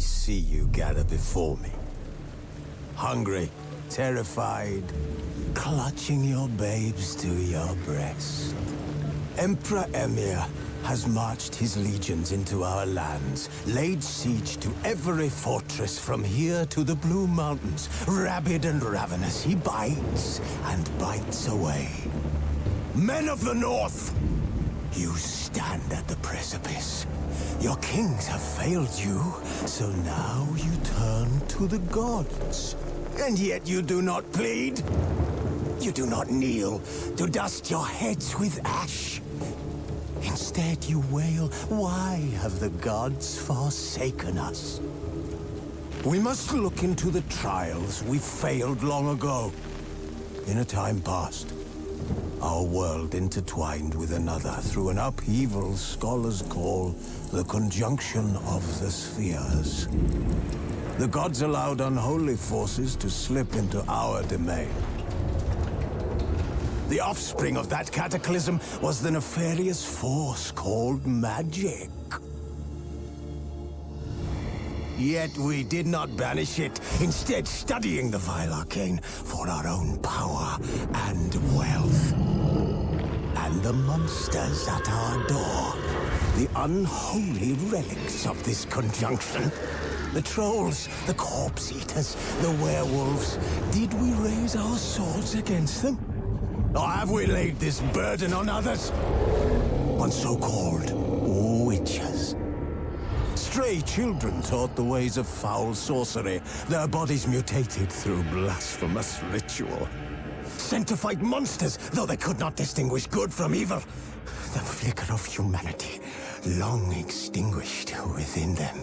see you gather before me. Hungry, terrified, clutching your babes to your breast. Emperor Emir has marched his legions into our lands, laid siege to every fortress from here to the Blue Mountains. Rabid and ravenous, he bites and bites away. Men of the North, you stand at the precipice. Your kings have failed you, so now you turn to the gods. And yet you do not plead. You do not kneel to dust your heads with ash. Instead you wail, why have the gods forsaken us? We must look into the trials we failed long ago. In a time past, our world intertwined with another through an upheaval scholars call the conjunction of the spheres. The gods allowed unholy forces to slip into our domain. The offspring of that cataclysm was the nefarious force called magic. Yet we did not banish it, instead studying the vile arcane for our own power and wealth. And the monsters at our door, the unholy relics of this conjunction. The trolls, the corpse-eaters, the werewolves. Did we raise our swords against them? Or have we laid this burden on others? On so-called witches. Stray children taught the ways of foul sorcery, their bodies mutated through blasphemous ritual. Sent to fight monsters, though they could not distinguish good from evil. The flicker of humanity, long extinguished within them.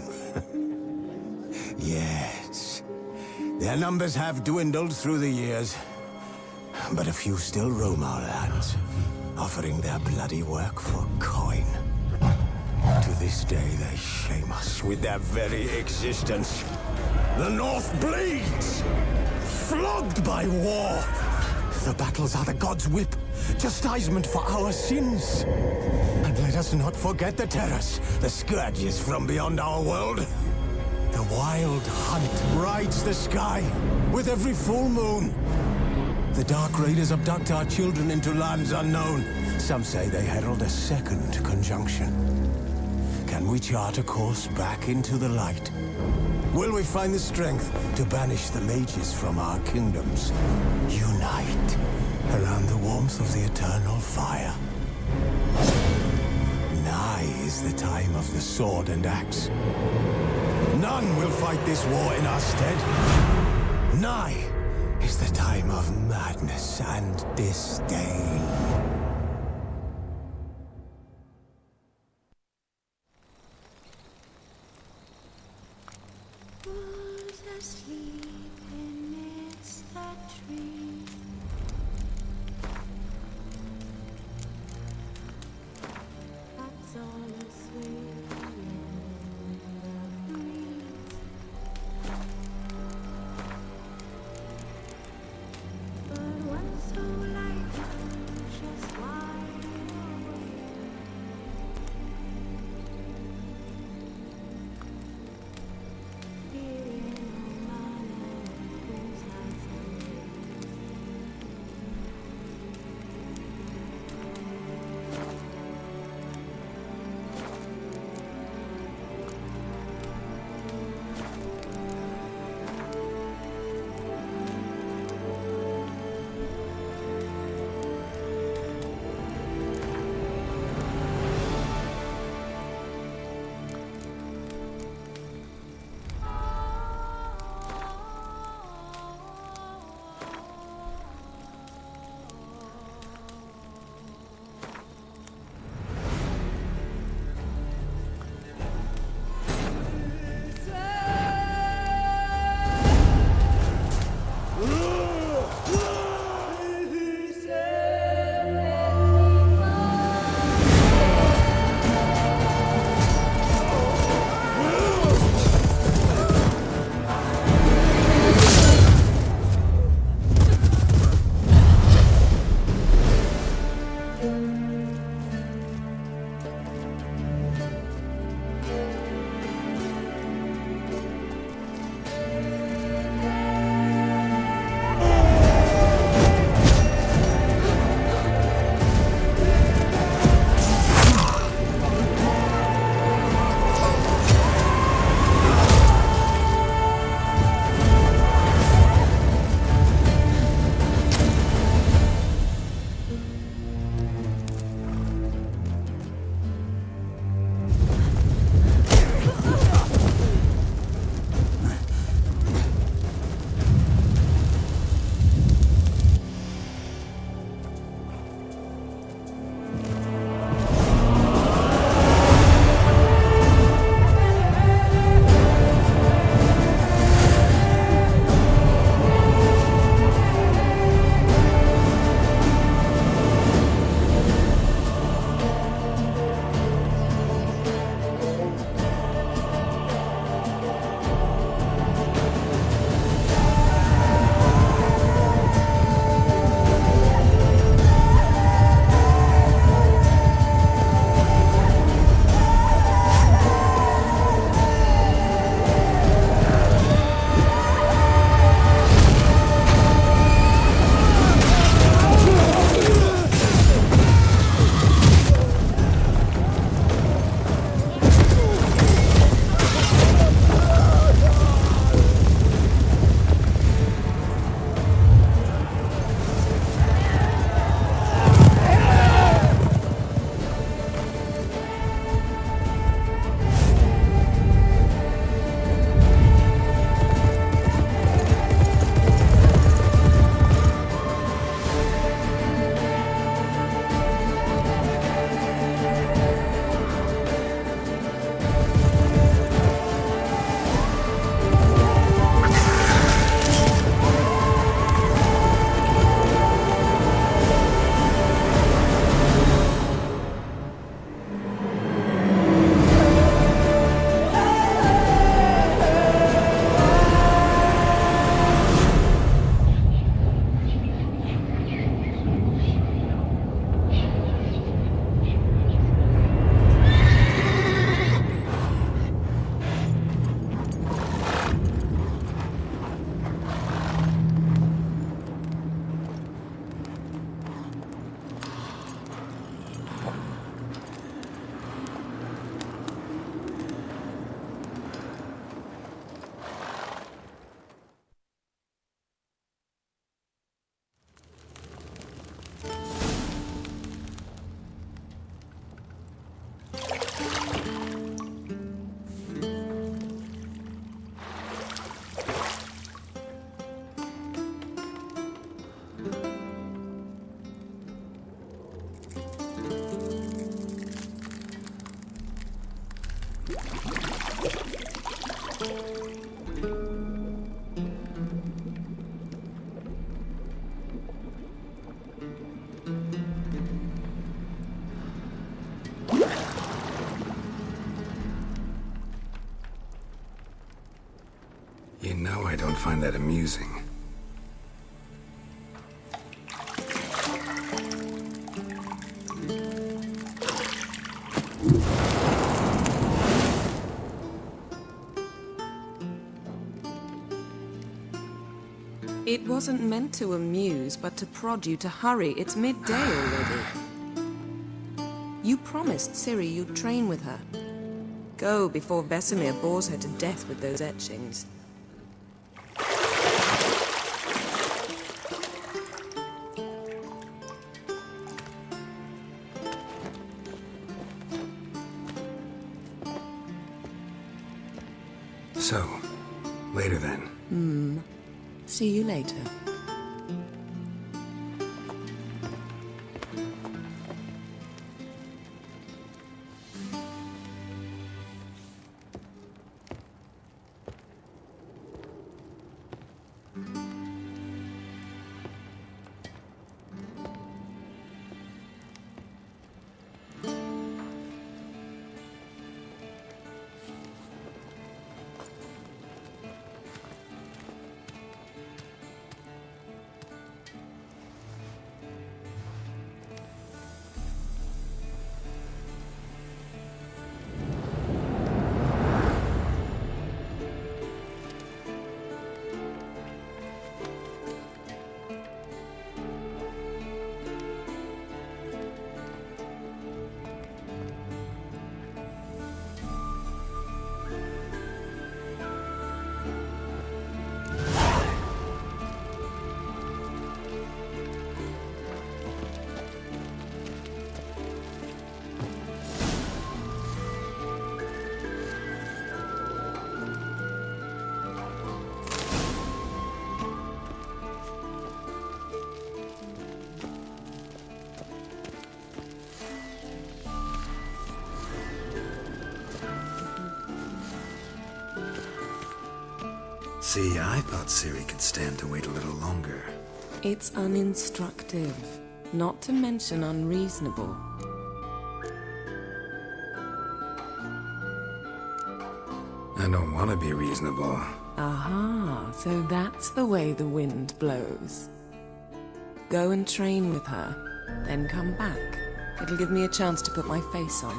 Yes, their numbers have dwindled through the years. But a few still roam our lands, offering their bloody work for coin. To this day, they shame us with their very existence. The North bleeds, flogged by war. The battles are the gods' whip, chastisement for our sins. And let us not forget the terrors, the scourges from beyond our world. The wild hunt rides the sky with every full moon. The Dark Raiders abduct our children into lands unknown. Some say they herald a second conjunction. Can we chart a course back into the light? Will we find the strength to banish the mages from our kingdoms? Unite around the warmth of the eternal fire. Nigh is the time of the sword and axe. None will fight this war in our stead. Nigh is the time of madness and disdain. Who's asleep amidst the trees? That's all asleep in the breeze. But one so light, just wide awake. Feeling no man whose has know I don't find that amusing. It wasn't meant to amuse, but to prod you to hurry. It's midday already. You promised Ciri you'd train with her. Go before Vesemir bores her to death with those etchings. So, later then. See you later. See, I thought Ciri could stand to wait a little longer. It's uninstructive, not to mention unreasonable. I don't want to be reasonable. Aha, so that's the way the wind blows. Go and train with her, then come back. It'll give me a chance to put my face on.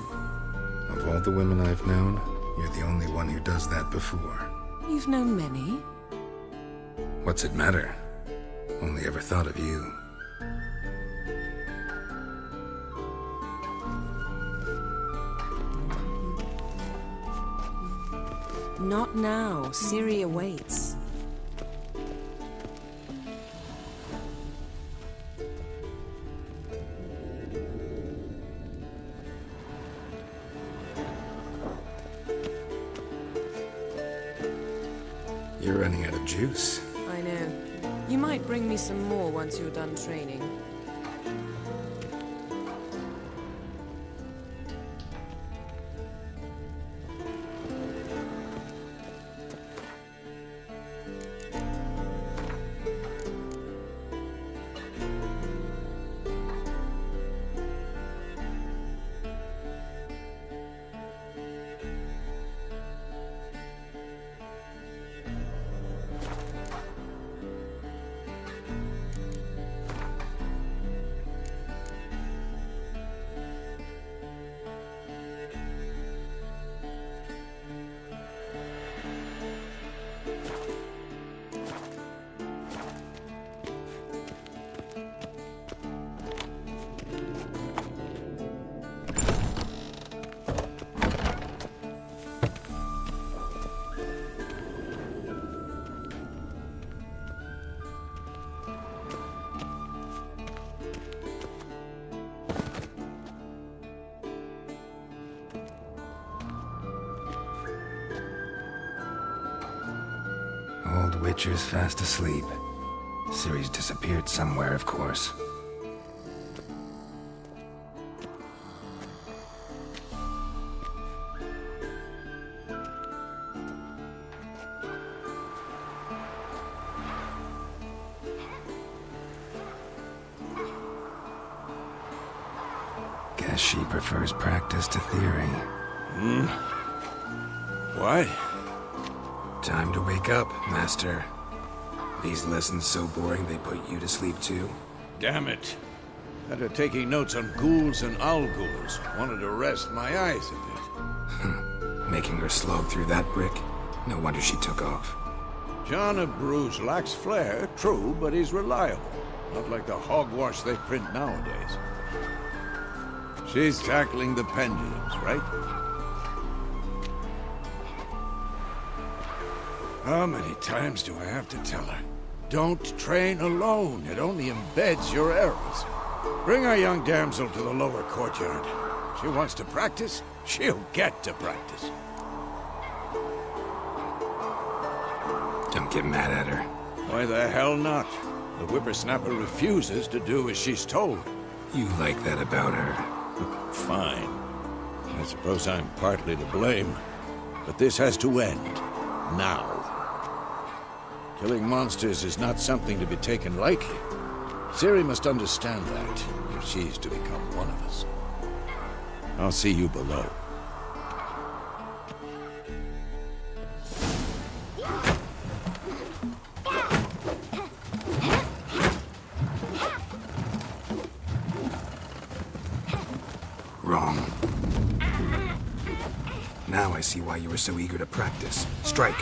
Of all the women I've known, you're the only one who does that before. You've known many. What's it matter? Only ever thought of you. Not now. Ciri awaits. You're running out of juice. I know. You might bring me some more once you're done training. Old Witcher's fast asleep. Ciri's disappeared somewhere, of course. Guess she prefers practice to theory. What? Time to wake up, Master. These lessons so boring they put you to sleep too? Damn it. Had her taking notes on ghouls and owl ghouls. Wanted to rest my eyes a bit. Making her slog through that brick? No wonder she took off. John of Bruges lacks flair, true, but he's reliable. Not like the hogwash they print nowadays. She's tackling the pendulums, right? How many times do I have to tell her? Don't train alone. It only embeds your errors. Bring our young damsel to the lower courtyard. She wants to practice, she'll get to practice. Don't get mad at her. Why the hell not? The whippersnapper refuses to do as she's told. You like that about her. Fine. I suppose I'm partly to blame. But this has to end. Now. Killing monsters is not something to be taken lightly. Ciri must understand that, if she's to become one of us. I'll see you below. Wrong. Now I see why you were so eager to practice. Strike.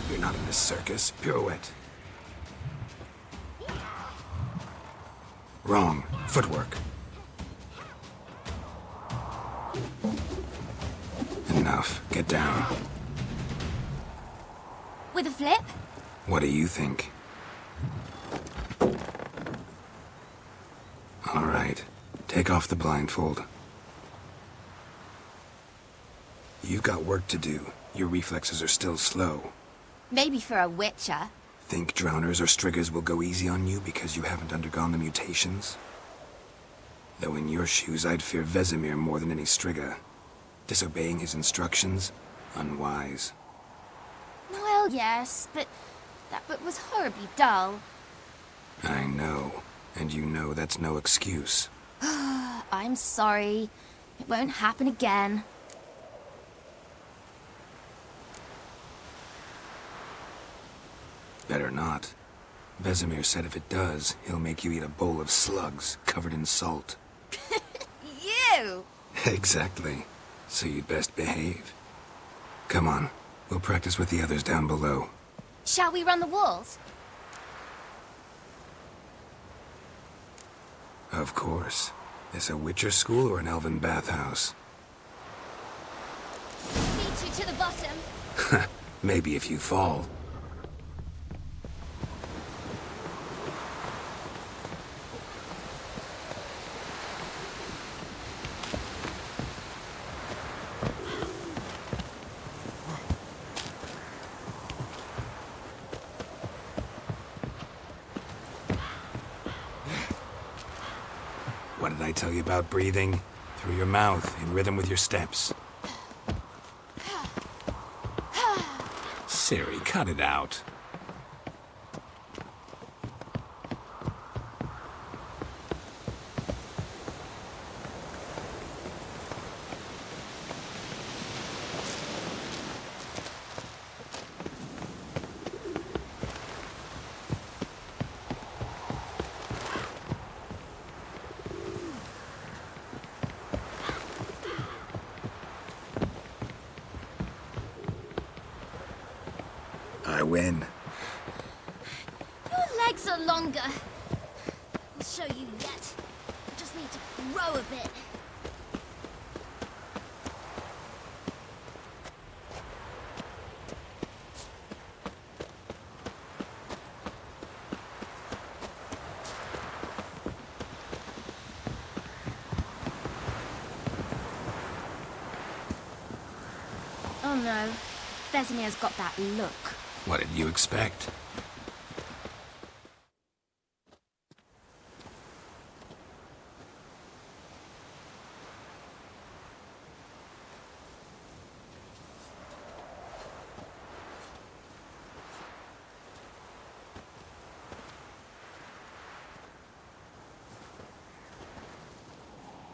You're not in this circus. Pirouette. Wrong. Footwork. Enough. Get down. With a flip? What do you think? All right. Take off the blindfold. You've got work to do. Your reflexes are still slow. Maybe for a witcher. Think drowners or striggers will go easy on you because you haven't undergone the mutations? Though in your shoes, I'd fear Vesemir more than any strigger. Disobeying his instructions? Unwise. Well, yes, but that book was horribly dull. I know. And you know that's no excuse. I'm sorry. It won't happen again. Better not. Vesemir said if it does, he'll make you eat a bowl of slugs covered in salt. You! Exactly. So you'd best behave. Come on. We'll practice with the others down below. Shall we run the walls? Of course. This a Witcher school or an elven bathhouse? Beat you to the bottom. Maybe if you fall. What did I tell you about breathing? Through your mouth, in rhythm with your steps. Ciri, cut it out. I win. Your legs are longer. I'll show you yet. I just need to grow a bit. Oh no. Vesemir's got that look. What did you expect?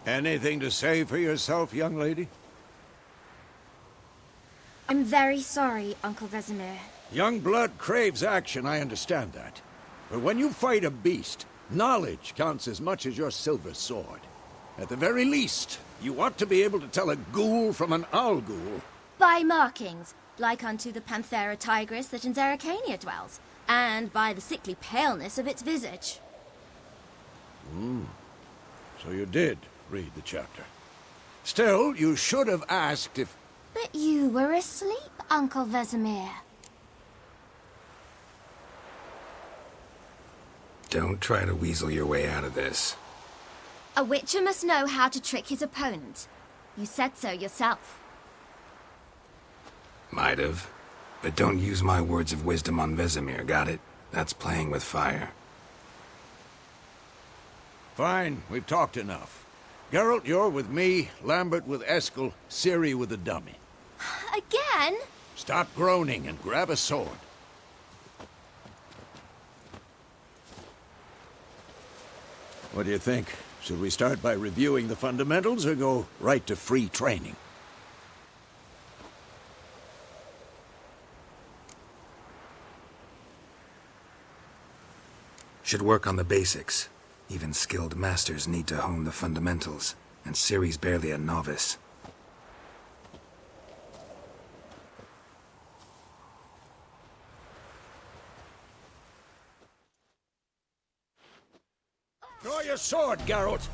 Anything to say for yourself, young lady? I'm very sorry, Uncle Vesemir. Young blood craves action, I understand that. But when you fight a beast, knowledge counts as much as your silver sword. At the very least, you ought to be able to tell a ghoul from an owl ghoul. By markings, like unto the Panthera tigris that in Zeracania dwells, and by the sickly paleness of its visage. So you did read the chapter. Still, you should have asked if... But you were asleep, Uncle Vesemir. Don't try to weasel your way out of this. A Witcher must know how to trick his opponent. You said so yourself. Might have. But don't use my words of wisdom on Vesemir, got it? That's playing with fire. Fine, we've talked enough. Geralt, you're with me, Lambert with Eskel, Ciri with the dummy. Again? Stop groaning and grab a sword. What do you think? Should we start by reviewing the fundamentals or go right to free training? Should work on the basics. Even skilled masters need to hone the fundamentals, and Ciri's barely a novice. Draw your sword, Geralt!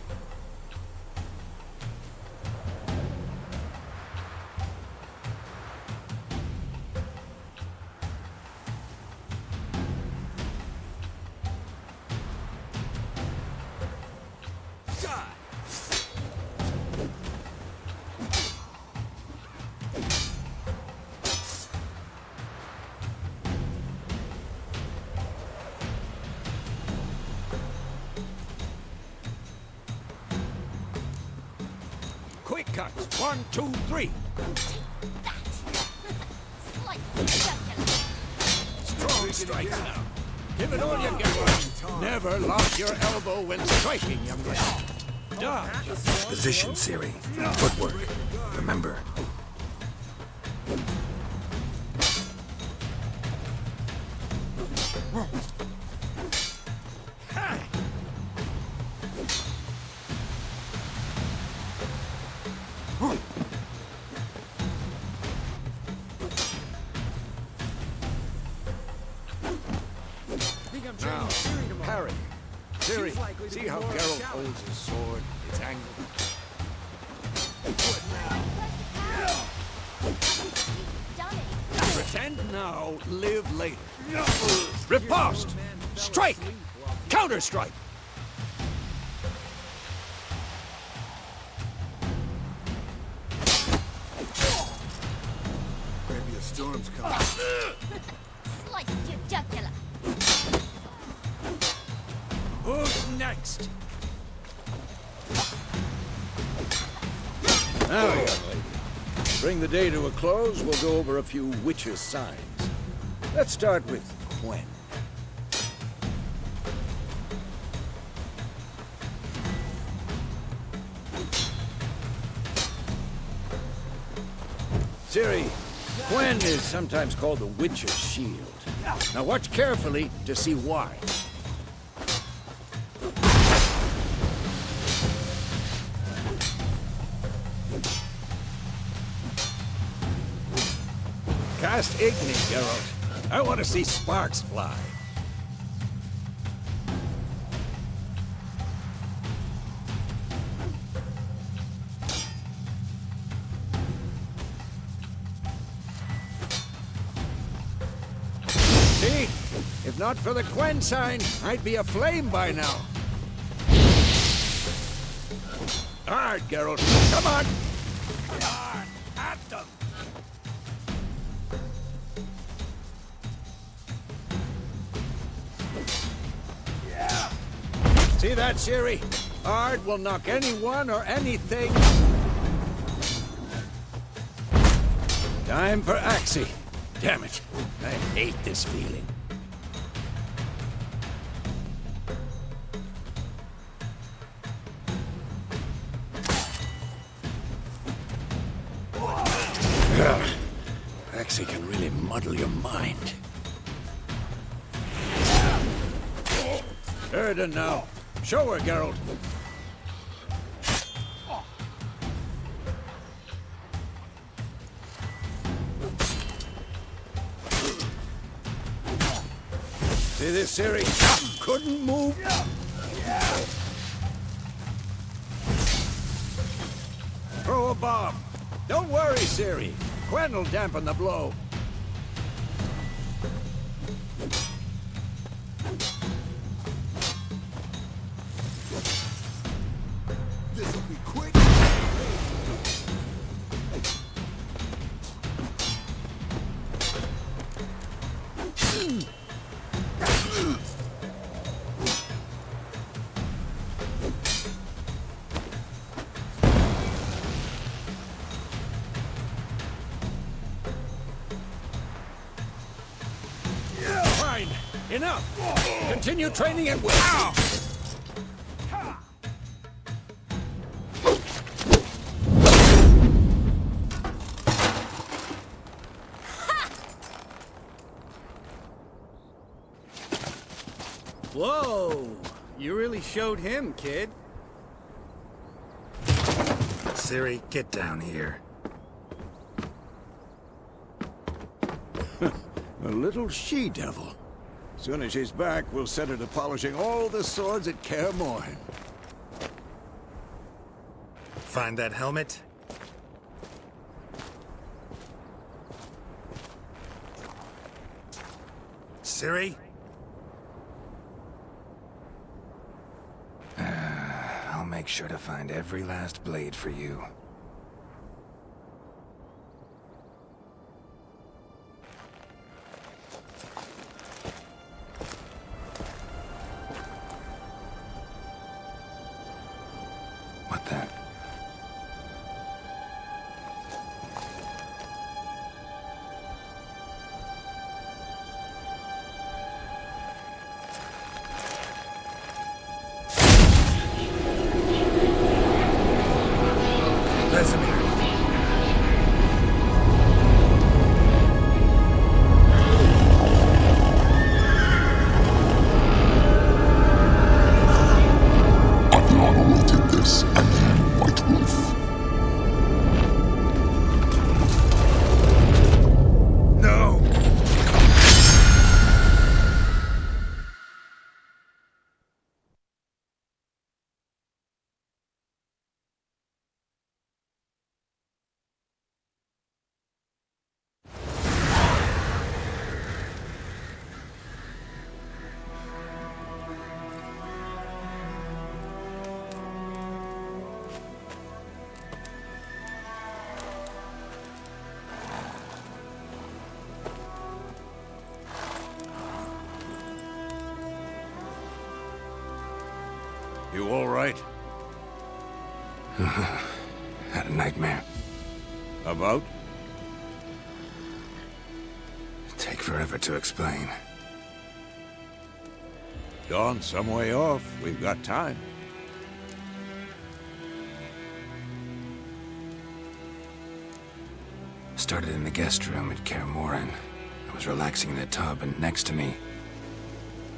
Quick cuts. 1, 2, 3. Strong strikes now. Give it all you got. Never lock your elbow when striking, young lady. Dodge. Position, Ciri. Footwork. Remember. Now, parry. Ciri, see how Geralt holds his sword? It's angled. Pretend now, live later. Riposte! Strike! Counter-strike! Maybe a storm's coming. Slice your jugular. Who's next? Now, young lady. Bring the day to a close, we'll go over a few Witcher signs. Let's start with Quen. Ciri, Quen is sometimes called the Witcher's shield. Now watch carefully to see why. Cast Igni, Geralt. I want to see sparks fly. See? If not for the Quen sign, I'd be aflame by now. Hard, Geralt. Come on! Hard! At them! See that, Ciri? Ard will knock anyone or anything. Time for Axie. Damn it. I hate this feeling. Sheridan now. Show her, Geralt. See this, Ciri? Couldn't move. Throw a bomb. Don't worry, Ciri. Gwen will dampen the blow. This'll be quick. Fine. Enough. Continue training and will. Whoa! You really showed him, kid. Ciri, get down here. A little she-devil. Soon as she's back, we'll set her to polishing all the swords at Kaer Morhen. Find that helmet? Ciri? I'll make sure to find every last blade for you. What the? Vesemir. I've long awaited this, and you, White Wolf. No! You all right? Had a nightmare. About? Take forever to explain. Dawn's some way off. We've got time. Started in the guest room at Kaer Morhen. I was relaxing in a tub, and next to me,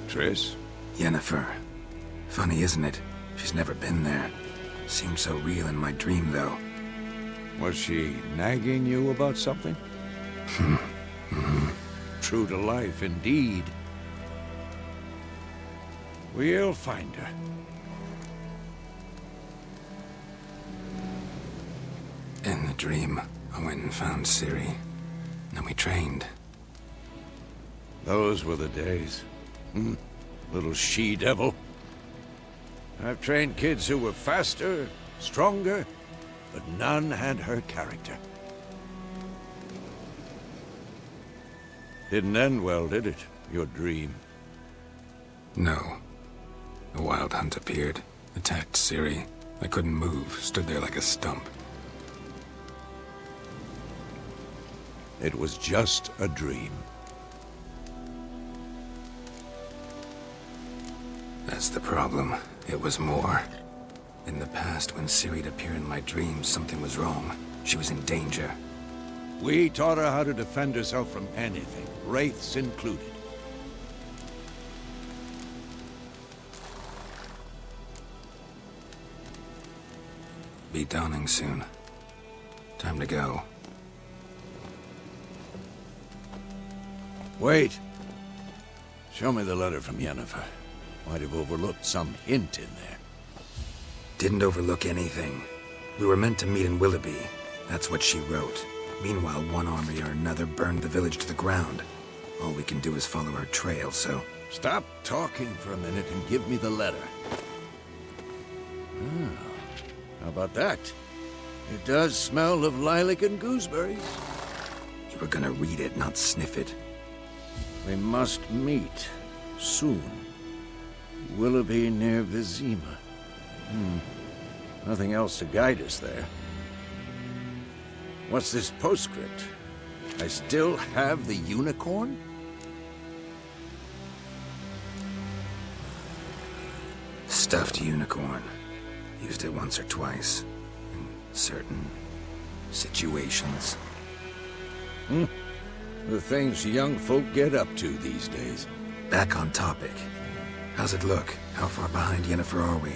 Triss? Yennefer. Funny, isn't it? She's never been there. Seemed so real in my dream, though. Was she nagging you about something? True to life, indeed. We'll find her. In the dream, I went and found Ciri. Then we trained. Those were the days. Little she-devil. I've trained kids who were faster, stronger, but none had her character. Didn't end well, did it? Your dream? No. A wild hunt appeared, attacked Ciri. I couldn't move, stood there like a stump. It was just a dream. That's the problem. It was more. In the past, when Ciri'd appear in my dreams, something was wrong. She was in danger. We taught her how to defend herself from anything, wraiths included. Be dawning soon. Time to go. Wait. Show me the letter from Yennefer. Might have overlooked some hint in there. Didn't overlook anything. We were meant to meet in Willoughby. That's what she wrote. Meanwhile, one army or another burned the village to the ground. All we can do is follow her trail, so... Stop talking for a minute and give me the letter. How about that? It does smell of lilac and gooseberries. You were gonna read it, not sniff it. We must meet. Soon. Willoughby near Vizima. Nothing else to guide us there. What's this postscript? I still have the unicorn? Stuffed unicorn. Used it once or twice. In certain situations. The things young folk get up to these days. Back on topic. How's it look? How far behind Yennefer are we?